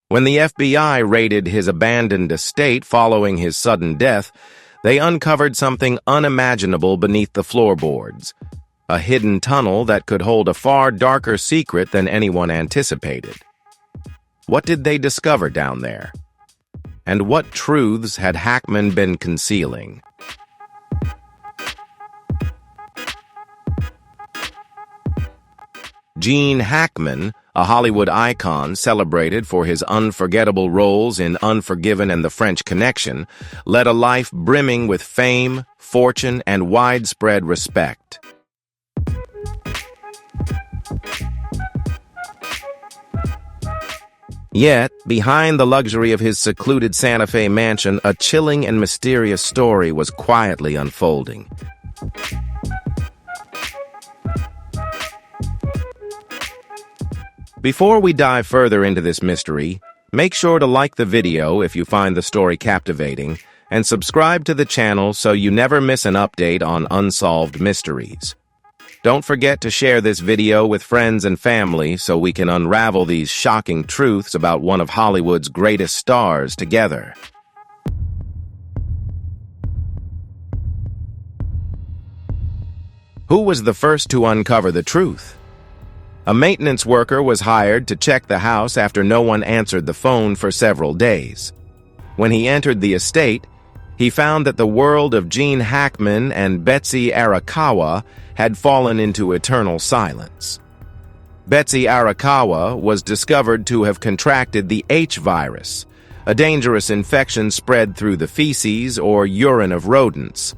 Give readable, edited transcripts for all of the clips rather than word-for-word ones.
When the FBI raided his abandoned estate following his sudden death, they uncovered something unimaginable beneath the floorboards, a hidden tunnel that could hold a far darker secret than anyone anticipated. What did they discover down there? And what truths had Hackman been concealing? Gene Hackman, a Hollywood icon celebrated for his unforgettable roles in Unforgiven and The French Connection, led a life brimming with fame, fortune, and widespread respect. Yet, behind the luxury of his secluded Santa Fe mansion, a chilling and mysterious story was quietly unfolding. Before we dive further into this mystery, make sure to like the video if you find the story captivating, and subscribe to the channel so you never miss an update on unsolved mysteries. Don't forget to share this video with friends and family so we can unravel these shocking truths about one of Hollywood's greatest stars together. Who was the first to uncover the truth? A maintenance worker was hired to check the house after no one answered the phone for several days. When he entered the estate, he found that the world of Gene Hackman and Betsy Arakawa had fallen into eternal silence. Betsy Arakawa was discovered to have contracted the H virus, a dangerous infection spread through the feces or urine of rodents.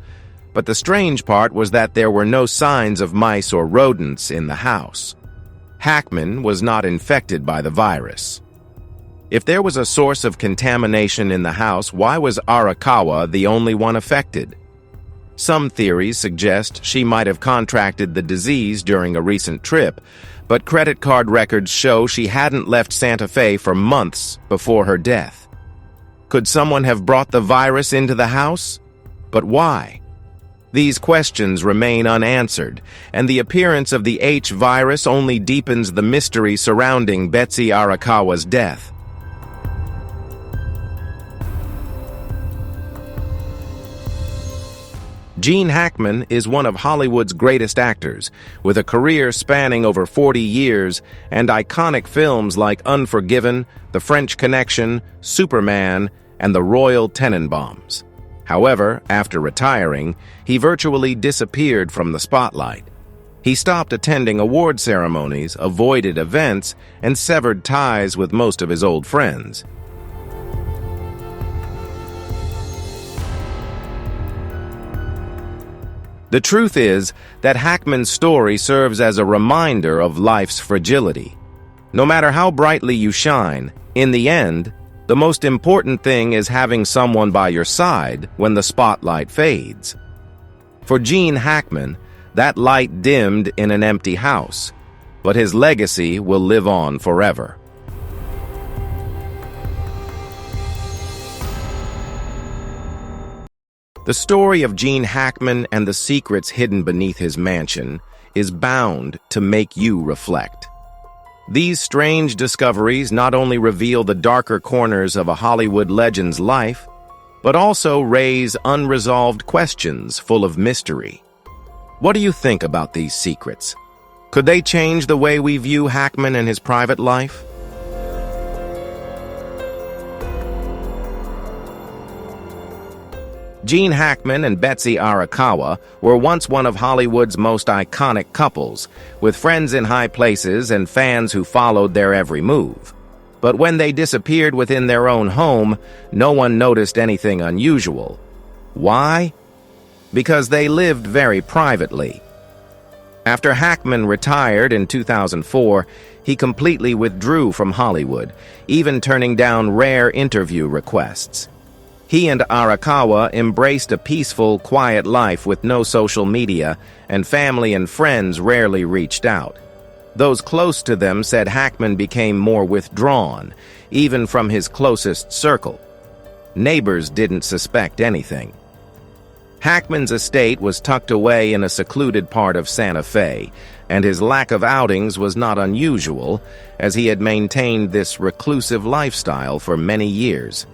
But the strange part was that there were no signs of mice or rodents in the house. Hackman was not infected by the virus. If there was a source of contamination in the house, why was Arakawa the only one affected? Some theories suggest she might have contracted the disease during a recent trip, but credit card records show she hadn't left Santa Fe for months before her death. Could someone have brought the virus into the house? But why? These questions remain unanswered, and the appearance of the H virus only deepens the mystery surrounding Betsy Arakawa's death. Gene Hackman is one of Hollywood's greatest actors, with a career spanning over 40 years and iconic films like Unforgiven, The French Connection, Superman, and The Royal Tenenbaums. However, after retiring, he virtually disappeared from the spotlight. He stopped attending award ceremonies, avoided events, and severed ties with most of his old friends. The truth is that Hackman's story serves as a reminder of life's fragility. No matter how brightly you shine, in the end, the most important thing is having someone by your side when the spotlight fades. For Gene Hackman, that light dimmed in an empty house, but his legacy will live on forever. The story of Gene Hackman and the secrets hidden beneath his mansion is bound to make you reflect. These strange discoveries not only reveal the darker corners of a Hollywood legend's life, but also raise unresolved questions full of mystery. What do you think about these secrets? Could they change the way we view Hackman and his private life? Gene Hackman and Betsy Arakawa were once one of Hollywood's most iconic couples, with friends in high places and fans who followed their every move. But when they disappeared within their own home, no one noticed anything unusual. Why? Because they lived very privately. After Hackman retired in 2004, he completely withdrew from Hollywood, even turning down rare interview requests. He and Arakawa embraced a peaceful, quiet life with no social media, and family and friends rarely reached out. Those close to them said Hackman became more withdrawn, even from his closest circle. Neighbors didn't suspect anything. Hackman's estate was tucked away in a secluded part of Santa Fe, and his lack of outings was not unusual, as he had maintained this reclusive lifestyle for many years.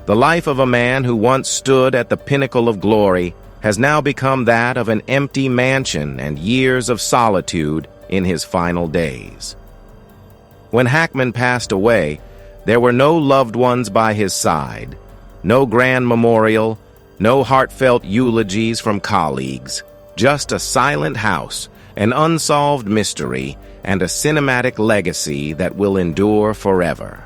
The life of a man who once stood at the pinnacle of glory has now become that of an empty mansion and years of solitude in his final days. When Hackman passed away, there were no loved ones by his side, no grand memorial, no heartfelt eulogies from colleagues, just a silent house, an unsolved mystery, and a cinematic legacy that will endure forever.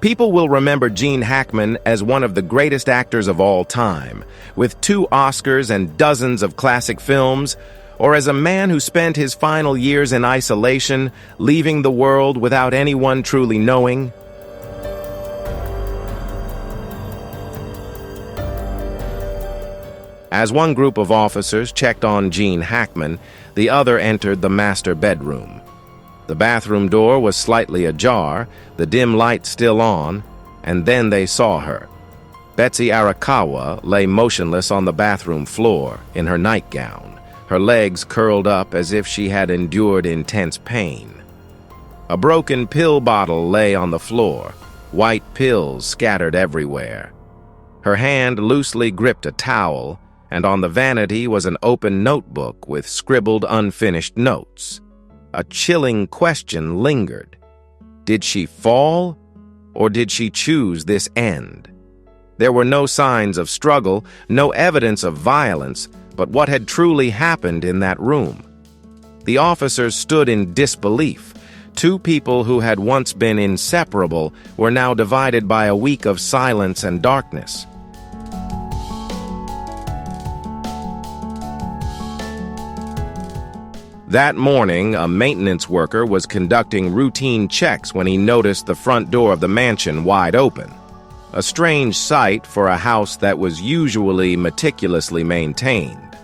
People will remember Gene Hackman as one of the greatest actors of all time, with 2 Oscars and dozens of classic films, or as a man who spent his final years in isolation, leaving the world without anyone truly knowing. As one group of officers checked on Gene Hackman, the other entered the master bedroom. The bathroom door was slightly ajar, the dim light still on, and then they saw her. Betsy Arakawa lay motionless on the bathroom floor in her nightgown, her legs curled up as if she had endured intense pain. A broken pill bottle lay on the floor, white pills scattered everywhere. Her hand loosely gripped a towel, and on the vanity was an open notebook with scribbled unfinished notes. A chilling question lingered. Did she fall, or did she choose this end? There were no signs of struggle, no evidence of violence, but what had truly happened in that room? The officers stood in disbelief. 2 people who had once been inseparable were now divided by a week of silence and darkness. That morning, a maintenance worker was conducting routine checks when he noticed the front door of the mansion wide open. A strange sight for a house that was usually meticulously maintained.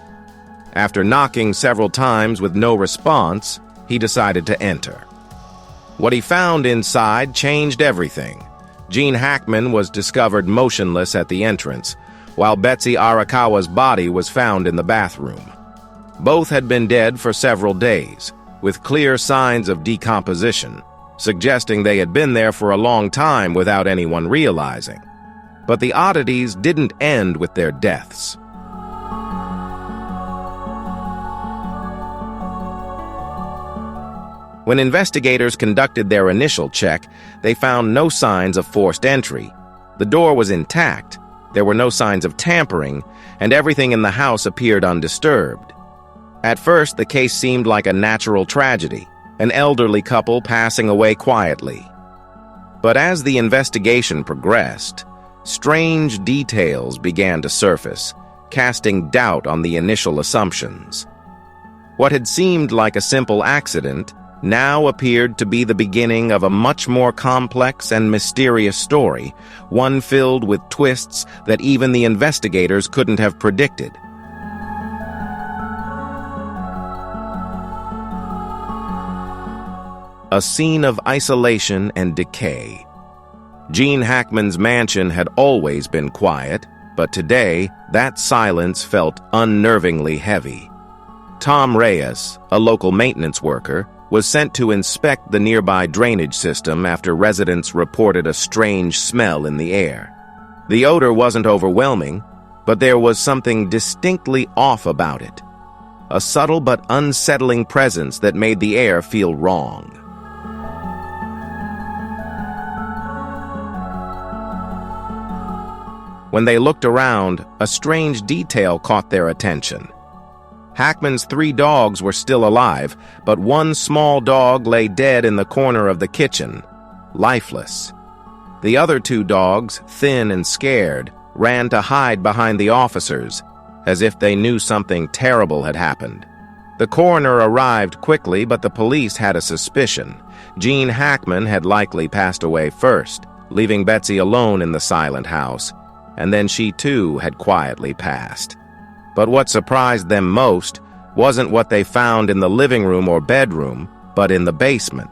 After knocking several times with no response, he decided to enter. What he found inside changed everything. Gene Hackman was discovered motionless at the entrance, while Betsy Arakawa's body was found in the bathroom. Both had been dead for several days, with clear signs of decomposition, suggesting they had been there for a long time without anyone realizing. But the oddities didn't end with their deaths. When investigators conducted their initial check, they found no signs of forced entry. The door was intact, there were no signs of tampering, and everything in the house appeared undisturbed. At first, the case seemed like a natural tragedy, an elderly couple passing away quietly. But as the investigation progressed, strange details began to surface, casting doubt on the initial assumptions. What had seemed like a simple accident now appeared to be the beginning of a much more complex and mysterious story, one filled with twists that even the investigators couldn't have predicted. A scene of isolation and decay. Gene Hackman's mansion had always been quiet, but today that silence felt unnervingly heavy. Tom Reyes, a local maintenance worker, was sent to inspect the nearby drainage system after residents reported a strange smell in the air. The odor wasn't overwhelming, but there was something distinctly off about it. A subtle but unsettling presence that made the air feel wrong. When they looked around, a strange detail caught their attention. Hackman's 3 dogs were still alive, but one small dog lay dead in the corner of the kitchen, lifeless. The other 2 dogs, thin and scared, ran to hide behind the officers, as if they knew something terrible had happened. The coroner arrived quickly, but the police had a suspicion. Gene Hackman had likely passed away first, leaving Betsy alone in the silent house, and then she too had quietly passed. But what surprised them most wasn't what they found in the living room or bedroom, but in the basement.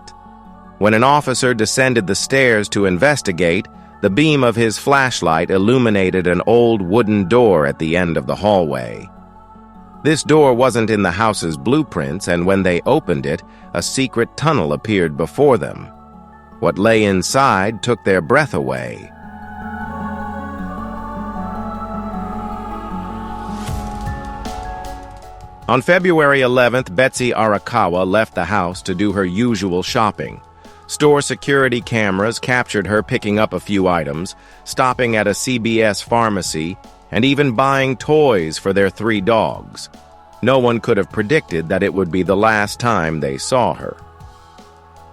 When an officer descended the stairs to investigate, the beam of his flashlight illuminated an old wooden door at the end of the hallway. This door wasn't in the house's blueprints, and when they opened it, a secret tunnel appeared before them. What lay inside took their breath away. On February 11th, Betsy Arakawa left the house to do her usual shopping. Store security cameras captured her picking up a few items, stopping at a CBS pharmacy, and even buying toys for their 3 dogs. No one could have predicted that it would be the last time they saw her.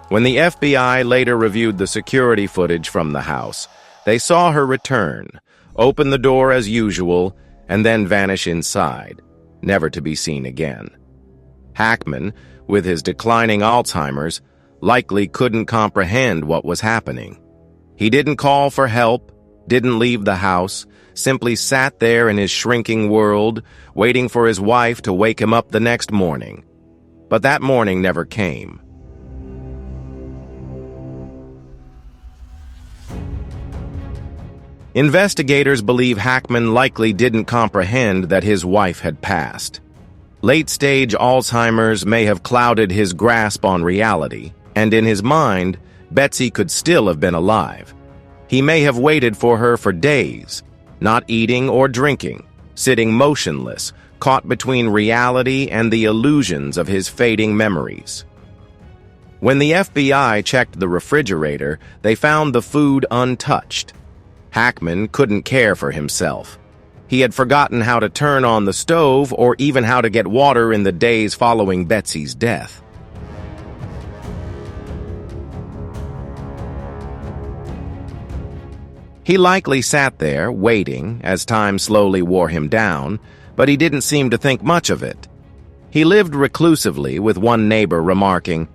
When the FBI later reviewed the security footage from the house, they saw her return, open the door as usual, and then vanish inside, never to be seen again. Hackman, with his declining Alzheimer's, likely couldn't comprehend what was happening. He didn't call for help, didn't leave the house, simply sat there in his shrinking world, waiting for his wife to wake him up the next morning. But that morning never came. Investigators believe Hackman likely didn't comprehend that his wife had passed. Late-stage Alzheimer's may have clouded his grasp on reality, and in his mind, Betsy could still have been alive. He may have waited for her for days, not eating or drinking, sitting motionless, caught between reality and the illusions of his fading memories. When the FBI checked the refrigerator, they found the food untouched. Hackman couldn't care for himself. He had forgotten how to turn on the stove or even how to get water in the days following Betsy's death. He likely sat there, waiting, as time slowly wore him down, but he didn't seem to think much of it. He lived reclusively, with one neighbor remarking,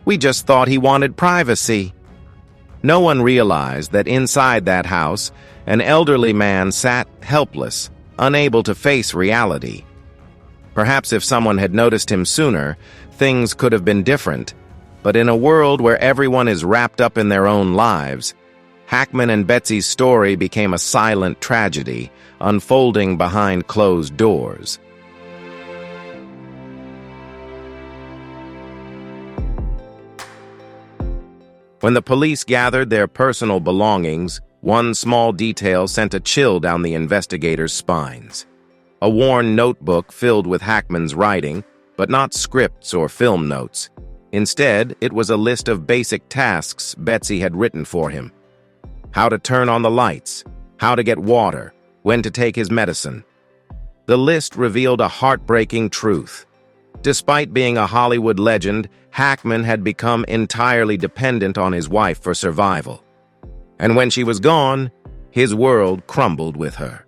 "We just thought he wanted privacy." No one realized that inside that house, an elderly man sat helpless, unable to face reality. Perhaps if someone had noticed him sooner, things could have been different, but in a world where everyone is wrapped up in their own lives, Hackman and Betsy's story became a silent tragedy, unfolding behind closed doors. When the police gathered their personal belongings, one small detail sent a chill down the investigators' spines. A worn notebook filled with Hackman's writing, but not scripts or film notes. Instead, it was a list of basic tasks Betsy had written for him. How to turn on the lights, how to get water, when to take his medicine. The list revealed a heartbreaking truth. Despite being a Hollywood legend, Hackman had become entirely dependent on his wife for survival. And when she was gone, his world crumbled with her.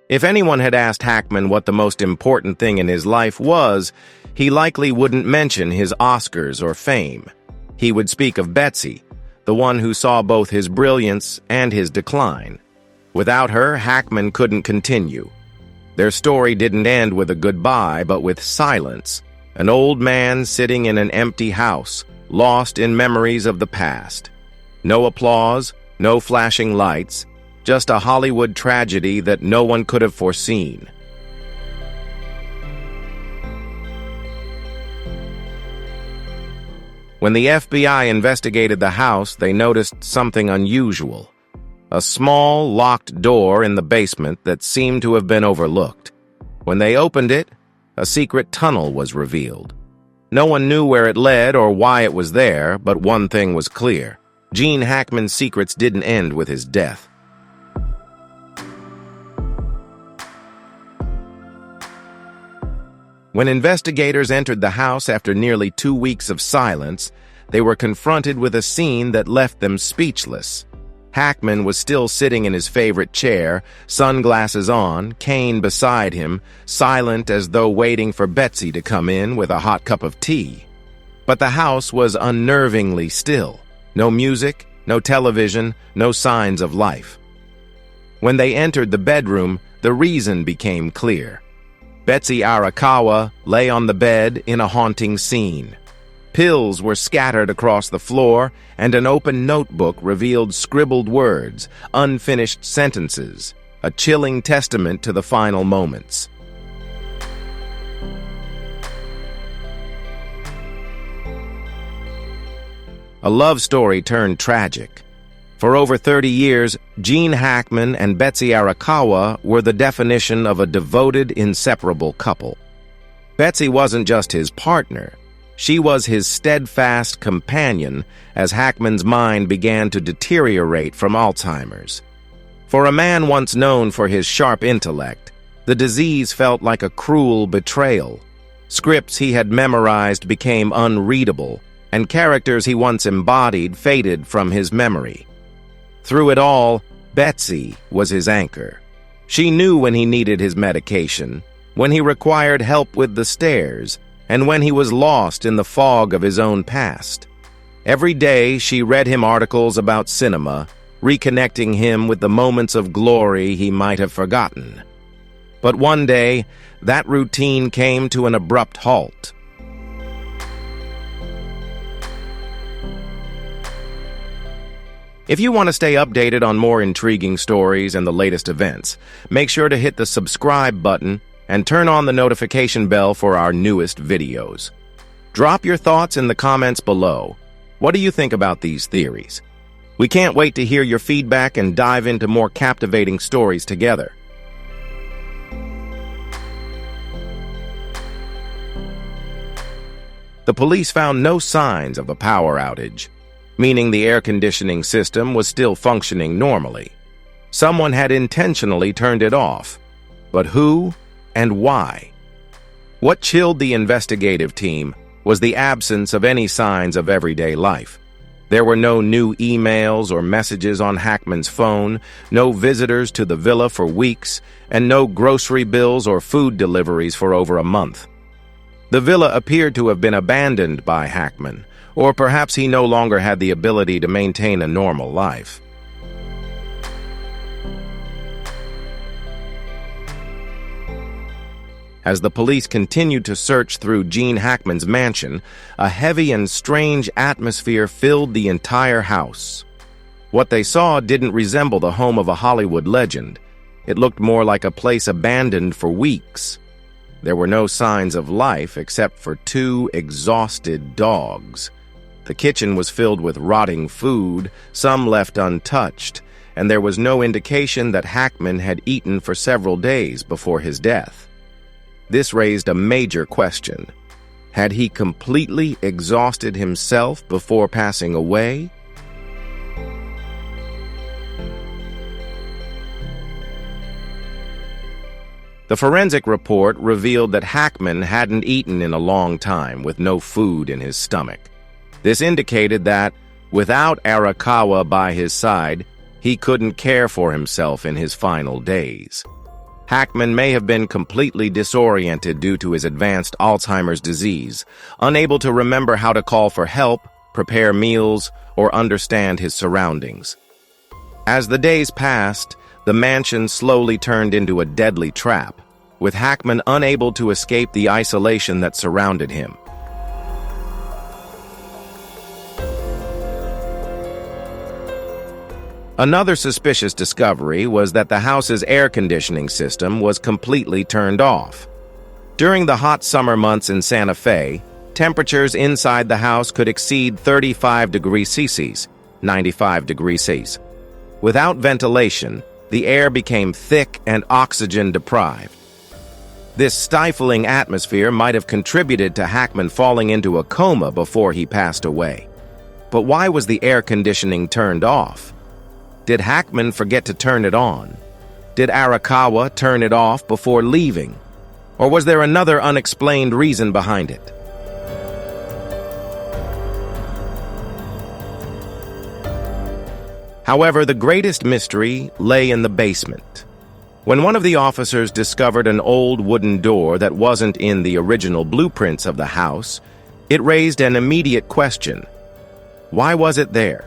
If anyone had asked Hackman what the most important thing in his life was, he likely wouldn't mention his Oscars or fame. He would speak of Betsy, the one who saw both his brilliance and his decline. Without her, Hackman couldn't continue. Their story didn't end with a goodbye, but with silence. An old man sitting in an empty house, lost in memories of the past. No applause, no flashing lights, just a Hollywood tragedy that no one could have foreseen. When the FBI investigated the house, they noticed something unusual. A small, locked door in the basement that seemed to have been overlooked. When they opened it, a secret tunnel was revealed. No one knew where it led or why it was there, but one thing was clear. Gene Hackman's secrets didn't end with his death. When investigators entered the house after nearly 2 weeks of silence, they were confronted with a scene that left them speechless. Hackman was still sitting in his favorite chair, sunglasses on, cane beside him, silent as though waiting for Betsy to come in with a hot cup of tea. But the house was unnervingly still. No music, no television, no signs of life. When they entered the bedroom, the reason became clear. Betsy Arakawa lay on the bed in a haunting scene. Pills were scattered across the floor, and an open notebook revealed scribbled words, unfinished sentences, a chilling testament to the final moments. A love story turned tragic. For over 30 years, Gene Hackman and Betsy Arakawa were the definition of a devoted, inseparable couple. Betsy wasn't just his partner. She was his steadfast companion as Hackman's mind began to deteriorate from Alzheimer's. For a man once known for his sharp intellect, the disease felt like a cruel betrayal. Scripts he had memorized became unreadable, and characters he once embodied faded from his memory. Through it all, Betsy was his anchor. She knew when he needed his medication, when he required help with the stairs, and when he was lost in the fog of his own past. Every day she read him articles about cinema, reconnecting him with the moments of glory he might have forgotten. But one day, that routine came to an abrupt halt. If you want to stay updated on more intriguing stories and the latest events, make sure to hit the subscribe button and turn on the notification bell for our newest videos. Drop your thoughts in the comments below. What do you think about these theories? We can't wait to hear your feedback and dive into more captivating stories together. The police found no signs of a power outage, meaning the air conditioning system was still functioning normally. Someone had intentionally turned it off. But who and why? What chilled the investigative team was the absence of any signs of everyday life. There were no new emails or messages on Hackman's phone, no visitors to the villa for weeks, and no grocery bills or food deliveries for over a month. The villa appeared to have been abandoned by Hackman, or perhaps he no longer had the ability to maintain a normal life. As the police continued to search through Gene Hackman's mansion, a heavy and strange atmosphere filled the entire house. What they saw didn't resemble the home of a Hollywood legend. It looked more like a place abandoned for weeks. There were no signs of life except for two exhausted dogs. The kitchen was filled with rotting food, some left untouched, and there was no indication that Hackman had eaten for several days before his death. This raised a major question. Had he completely exhausted himself before passing away? The forensic report revealed that Hackman hadn't eaten in a long time with no food in his stomach. This indicated that, without Arakawa by his side, he couldn't care for himself in his final days. Hackman may have been completely disoriented due to his advanced Alzheimer's disease, unable to remember how to call for help, prepare meals, or understand his surroundings. As the days passed, the mansion slowly turned into a deadly trap, with Hackman unable to escape the isolation that surrounded him. Another suspicious discovery was that the house's air conditioning system was completely turned off. During the hot summer months in Santa Fe, temperatures inside the house could exceed 35 degrees Celsius, 95 degrees Celsius. Without ventilation, the air became thick and oxygen-deprived. This stifling atmosphere might have contributed to Hackman falling into a coma before he passed away. But why was the air conditioning turned off? Did Hackman forget to turn it on? Did Arakawa turn it off before leaving? Or was there another unexplained reason behind it? However, the greatest mystery lay in the basement. When one of the officers discovered an old wooden door that wasn't in the original blueprints of the house, it raised an immediate question. Why was it there?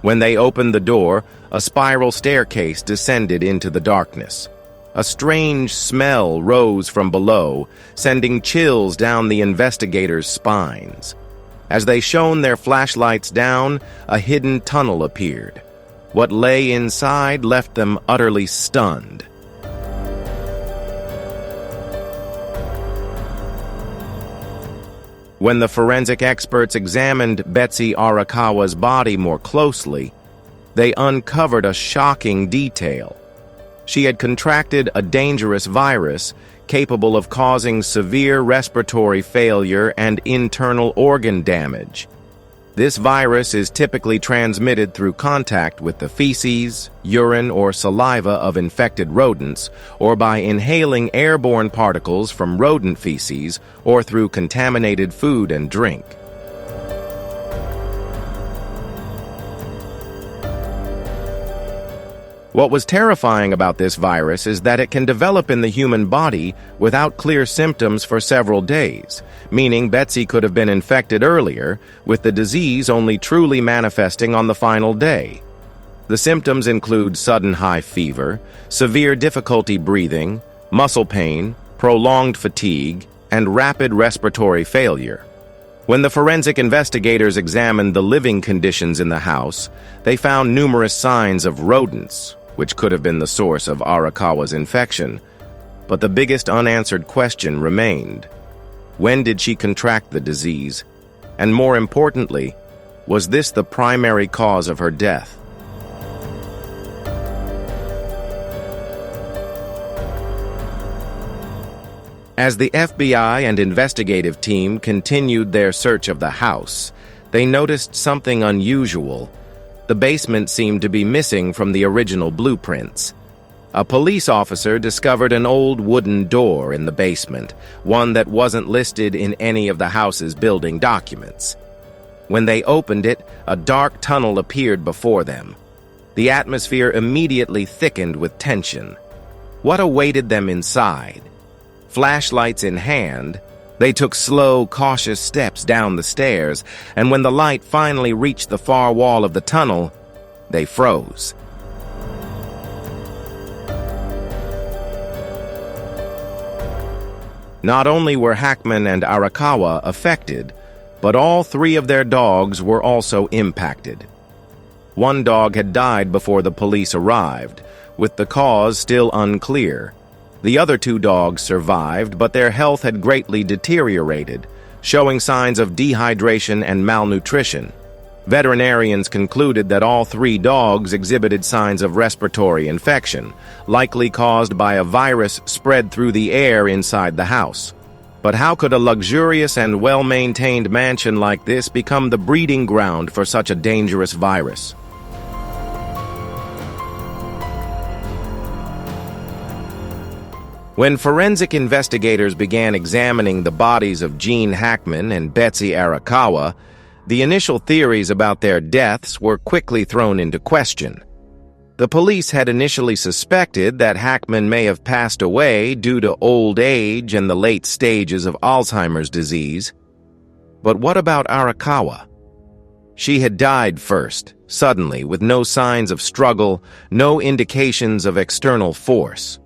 When they opened the door, a spiral staircase descended into the darkness. A strange smell rose from below, sending chills down the investigators' spines. As they shone their flashlights down, a hidden tunnel appeared. What lay inside left them utterly stunned. When the forensic experts examined Betsy Arakawa's body more closely, they uncovered a shocking detail. She had contracted a dangerous virus capable of causing severe respiratory failure and internal organ damage. This virus is typically transmitted through contact with the feces, urine, or saliva of infected rodents, or by inhaling airborne particles from rodent feces, or through contaminated food and drink. What was terrifying about this virus is that it can develop in the human body without clear symptoms for several days, meaning Betsy could have been infected earlier, with the disease only truly manifesting on the final day. The symptoms include sudden high fever, severe difficulty breathing, muscle pain, prolonged fatigue, and rapid respiratory failure. When the forensic investigators examined the living conditions in the house, they found numerous signs of rodents, which could have been the source of Arakawa's infection. But the biggest unanswered question remained. When did she contract the disease? And more importantly, was this the primary cause of her death? As the FBI and investigative team continued their search of the house, they noticed something unusual. The basement seemed to be missing from the original blueprints. A police officer discovered an old wooden door in the basement, one that wasn't listed in any of the house's building documents. When they opened it, a dark tunnel appeared before them. The atmosphere immediately thickened with tension. What awaited them inside? Flashlights in hand, they took slow, cautious steps down the stairs, and when the light finally reached the far wall of the tunnel, they froze. Not only were Hackman and Arakawa affected, but all three of their dogs were also impacted. One dog had died before the police arrived, with the cause still unclear. The other two dogs survived, but their health had greatly deteriorated, showing signs of dehydration and malnutrition. Veterinarians concluded that all three dogs exhibited signs of respiratory infection, likely caused by a virus spread through the air inside the house. But how could a luxurious and well-maintained mansion like this become the breeding ground for such a dangerous virus? When forensic investigators began examining the bodies of Gene Hackman and Betsy Arakawa, the initial theories about their deaths were quickly thrown into question. The police had initially suspected that Hackman may have passed away due to old age and the late stages of Alzheimer's disease. But what about Arakawa? She had died first, suddenly, with no signs of struggle, no indications of external force.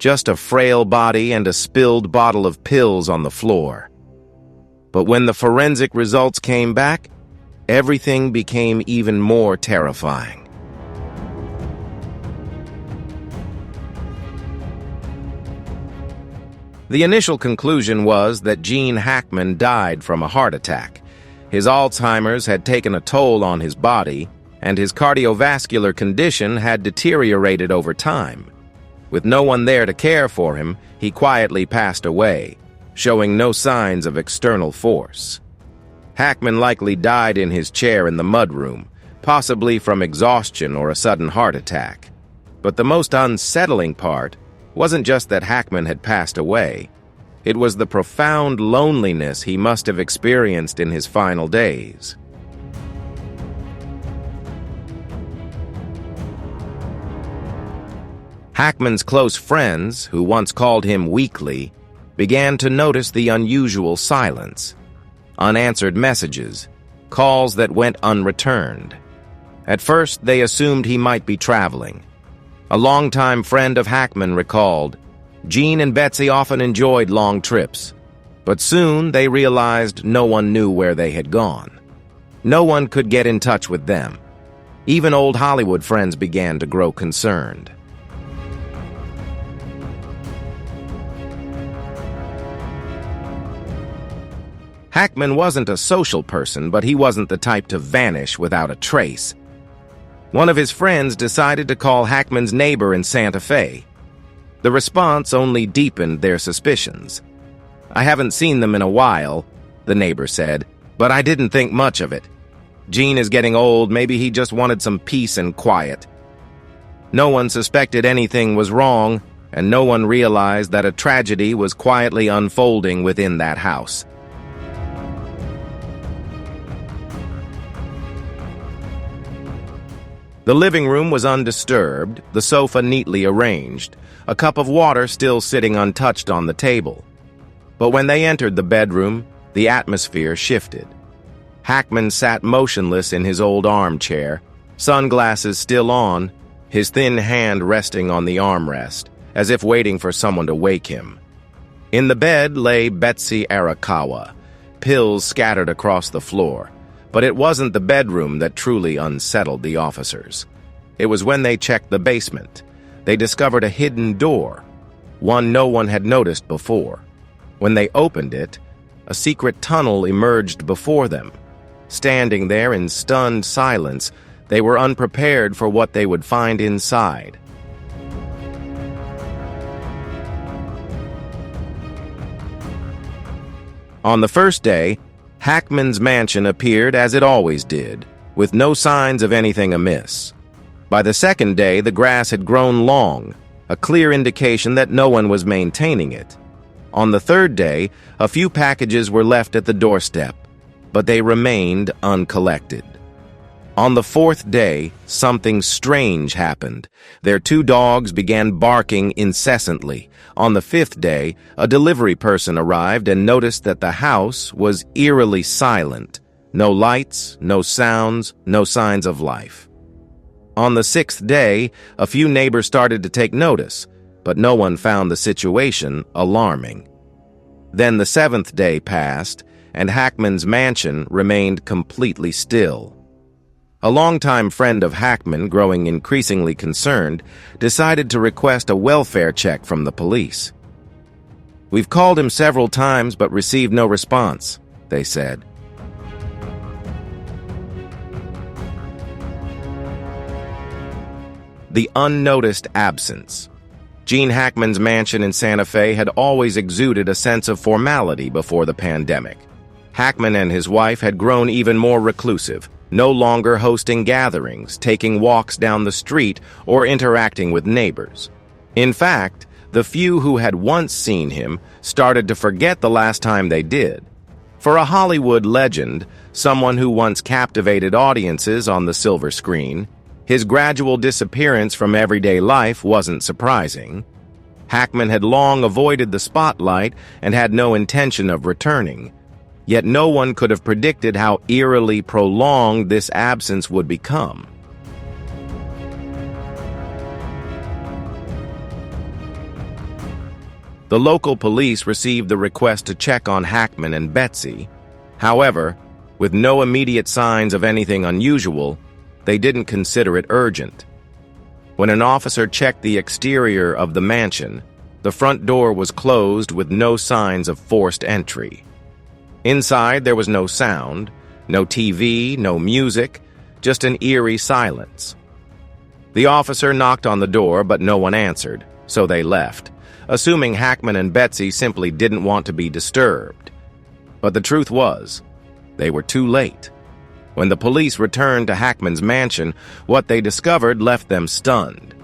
Just a frail body and a spilled bottle of pills on the floor. But when the forensic results came back, everything became even more terrifying. The initial conclusion was that Gene Hackman died from a heart attack. His Alzheimer's had taken a toll on his body, and his cardiovascular condition had deteriorated over time. With no one there to care for him, he quietly passed away, showing no signs of external force. Hackman likely died in his chair in the mudroom, possibly from exhaustion or a sudden heart attack. But the most unsettling part wasn't just that Hackman had passed away. It was the profound loneliness he must have experienced in his final days. Hackman's close friends, who once called him weakly, began to notice the unusual silence, unanswered messages, calls that went unreturned. At first, they assumed he might be traveling. A longtime friend of Hackman recalled, Gene and Betsy often enjoyed long trips, but soon they realized no one knew where they had gone. No one could get in touch with them. Even old Hollywood friends began to grow concerned. Hackman wasn't a social person, but he wasn't the type to vanish without a trace. One of his friends decided to call Hackman's neighbor in Santa Fe. The response only deepened their suspicions. "I haven't seen them in a while," the neighbor said, "but I didn't think much of it. Gene is getting old, maybe he just wanted some peace and quiet." No one suspected anything was wrong, and no one realized that a tragedy was quietly unfolding within that house. The living room was undisturbed, the sofa neatly arranged, a cup of water still sitting untouched on the table. But when they entered the bedroom, the atmosphere shifted. Hackman sat motionless in his old armchair, sunglasses still on, his thin hand resting on the armrest, as if waiting for someone to wake him. In the bed lay Betsy Arakawa, pills scattered across the floor. But it wasn't the bedroom that truly unsettled the officers. It was when they checked the basement. They discovered a hidden door, one no one had noticed before. When they opened it, a secret tunnel emerged before them. Standing there in stunned silence, they were unprepared for what they would find inside. On the first day, Hackman's mansion appeared as it always did, with no signs of anything amiss. By the second day, the grass had grown long, a clear indication that no one was maintaining it. On the third day, a few packages were left at the doorstep, but they remained uncollected. On the fourth day, something strange happened. Their 2 dogs began barking incessantly. On the fifth day, a delivery person arrived and noticed that the house was eerily silent. No lights, no sounds, no signs of life. On the 6th day, a few neighbors started to take notice, but no one found the situation alarming. Then the 7th day passed, and Hackman's mansion remained completely still. A longtime friend of Hackman, growing increasingly concerned, decided to request a welfare check from the police. "We've called him several times but received no response," they said. The unnoticed absence. Gene Hackman's mansion in Santa Fe had always exuded a sense of formality before the pandemic. Hackman and his wife had grown even more reclusive, no longer hosting gatherings, taking walks down the street, or interacting with neighbors. In fact, the few who had once seen him started to forget the last time they did. For a Hollywood legend, someone who once captivated audiences on the silver screen, his gradual disappearance from everyday life wasn't surprising. Hackman had long avoided the spotlight and had no intention of returning. Yet no one could have predicted how eerily prolonged this absence would become. The local police received the request to check on Hackman and Betsy. However, with no immediate signs of anything unusual, they didn't consider it urgent. When an officer checked the exterior of the mansion, the front door was closed with no signs of forced entry. Inside, there was no sound, no TV, no music, just an eerie silence. The officer knocked on the door, but no one answered, so they left, assuming Hackman and Betsy simply didn't want to be disturbed. But the truth was, they were too late. When the police returned to Hackman's mansion, what they discovered left them stunned.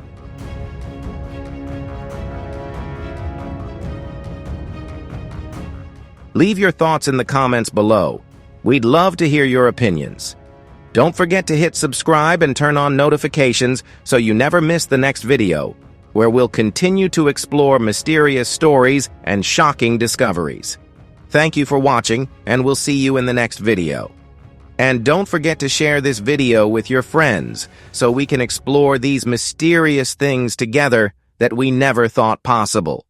Leave your thoughts in the comments below. We'd love to hear your opinions. Don't forget to hit subscribe and turn on notifications so you never miss the next video, where we'll continue to explore mysterious stories and shocking discoveries. Thank you for watching, and we'll see you in the next video. And don't forget to share this video with your friends so we can explore these mysterious things together that we never thought possible.